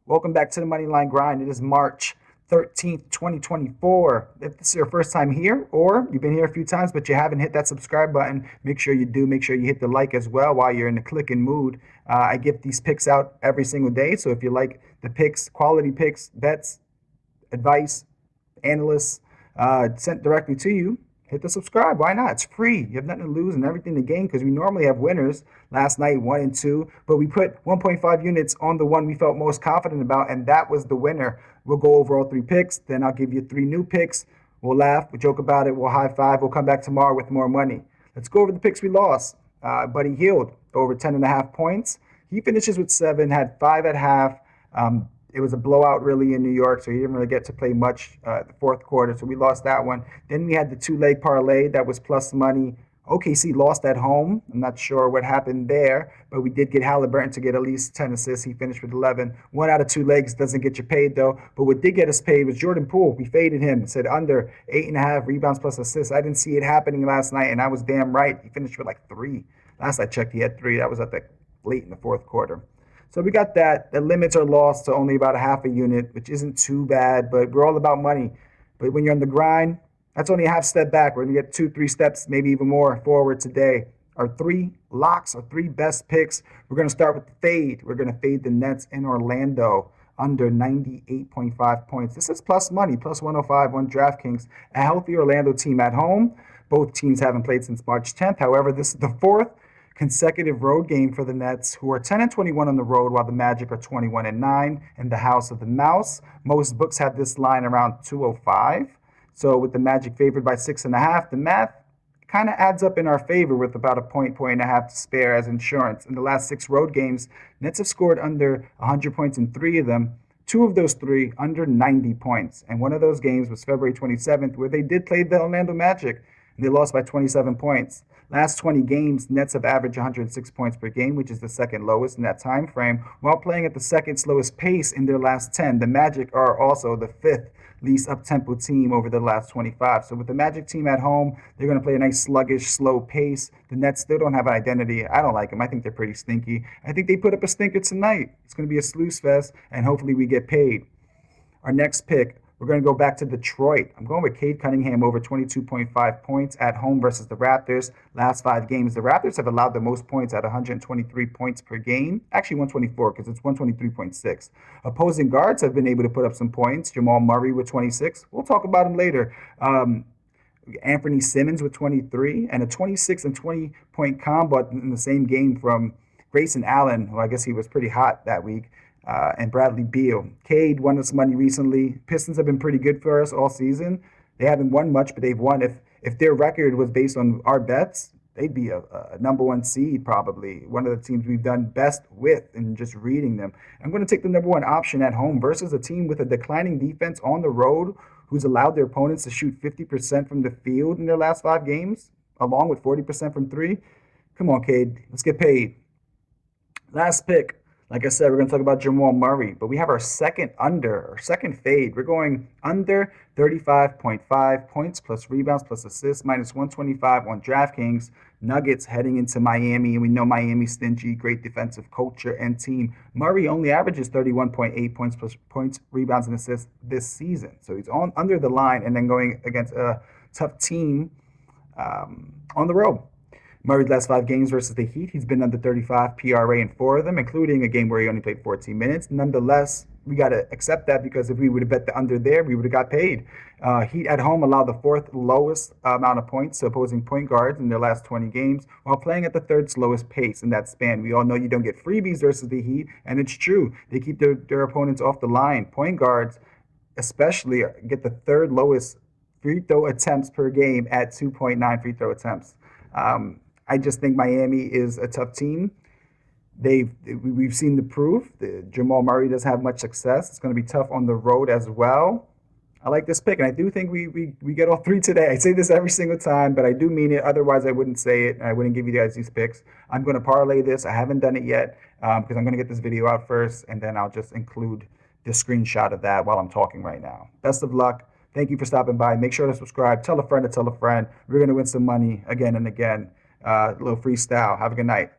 Welcome back to the Moneyline Grind. It is March 13th, 2024. If this is your first time here or you've been here a few times but you haven't hit that subscribe button, make sure you do. Make sure you hit the like as well while you're in the clicking mood. I give these picks out every single day. So if you like the picks, quality picks, bets, advice, analysts sent directly to you, hit the subscribe. Why not? It's free. You have nothing to lose and everything to gain because we normally have winners. Last night, 1 and 2, but we put 1.5 units on the one we felt most confident about, and that was the winner. We'll go over all three picks. Then I'll give you three new picks. We'll laugh, we'll joke about it, we'll high five. We'll come back tomorrow with more money. Let's go over the picks we lost. Buddy Hield, over 10.5 points. He finishes with 7, had 5 at half. It was a blowout really in New York, so he didn't really get to play much the fourth quarter, so we lost that one. Then we had the 2-leg parlay that was plus money. OKC lost at home. I'm not sure what happened there, but we did get Halliburton to get at least 10 assists. He finished with 11. 1 out of 2 legs doesn't get you paid, though. But what did get us paid was Jordan Poole. We faded him. Said under 8.5 rebounds plus assists. I didn't see it happening last night, and I was damn right. He finished with like 3. Last I checked, he had 3. That was at the late in the fourth quarter. So we got that. The limits are lost to only about a half a unit, which isn't too bad, but we're all about money. But when you're on the grind, that's only a half step back. We're going to get 2-3 steps, maybe even more forward today. Our 3 locks, our 3 best picks. We're going to start with the fade. We're going to fade the Nets in Orlando under 98.5 points. This is plus money, plus 105 on DraftKings. A healthy Orlando team at home. Both teams haven't played since March 10th. However, this is the 4th consecutive road game for the Nets, who are 10 and 21 on the road, while the Magic are 21 and 9 in the House of the Mouse. Most books have this line around 205. So with the Magic favored by 6.5, the math kind of adds up in our favor with about a point and a half to spare as insurance. In the last 6 road games, Nets have scored under 100 points in 3 of them. 2 of those 3 under 90 points. And one of those games was February 27th, where they did play the Orlando Magic, and they lost by 27 points. Last 20 games, Nets have averaged 106 points per game, which is the second lowest in that time frame, while playing at the second slowest pace in their last 10. The Magic are also the 5th least up-tempo team over the last 25. So with the Magic team at home, they're going to play a nice sluggish, slow pace. The Nets still don't have an identity. I don't like them. I think they're pretty stinky. I think they put up a stinker tonight. It's going to be a snooze fest, and hopefully we get paid. Our next pick, we're going to go back to Detroit. I'm going with Cade Cunningham over 22.5 points at home versus the Raptors. Last 5 games, the Raptors have allowed the most points at 123 points per game. Actually, 124 because it's 123.6. Opposing guards have been able to put up some points. Jamal Murray with 26. We'll talk about him later. Anthony Simmons with 23 and a 26 and 20-point combo in the same game from Grayson Allen, who I guess he was pretty hot that week. And Bradley Beal. Cade won us money recently. Pistons have been pretty good for us all season. They haven't won much, but they've won. If their record was based on our bets, they'd be a number 1 seed probably. One of the teams we've done best with in just reading them. I'm going to take the number 1 option at home versus a team with a declining defense on the road who's allowed their opponents to shoot 50% from the field in their last 5 games, along with 40% from 3. Come on, Cade. Let's get paid. Last pick. Like I said, we're going to talk about Jamal Murray, but we have our second fade. We're going under 35.5 points plus rebounds plus assists minus 125 on DraftKings. Nuggets heading into Miami, and we know Miami's stingy, great defensive culture and team. Murray only averages 31.8 points plus points, rebounds, and assists this season. So he's on under the line and then going against a tough team on the road. Murray's last 5 games versus the Heat, he's been under 35 PRA in 4 of them, including a game where he only played 14 minutes. Nonetheless, we got to accept that because if we would have bet the under there, we would have got paid. Heat at home allowed the 4th lowest amount of points to opposing point guards in their last 20 games, while playing at the 3rd slowest pace in that span. We all know you don't get freebies versus the Heat, and it's true. They keep their opponents off the line. Point guards especially get the 3rd lowest free throw attempts per game at 2.9 free throw attempts. I just think Miami is a tough team. We've seen the proof. Jamal Murray doesn't have much success. It's going to be tough on the road as well. I like this pick, and I do think we get all 3 today. I say this every single time, but I do mean it. Otherwise, I wouldn't say it, and I wouldn't give you guys these picks. I'm going to parlay this. I haven't done it yet because I'm going to get this video out first, and then I'll just include the screenshot of that while I'm talking right now. Best of luck. Thank you for stopping by. Make sure to subscribe. Tell a friend to tell a friend. We're going to win some money again and again. A little freestyle. Have a good night.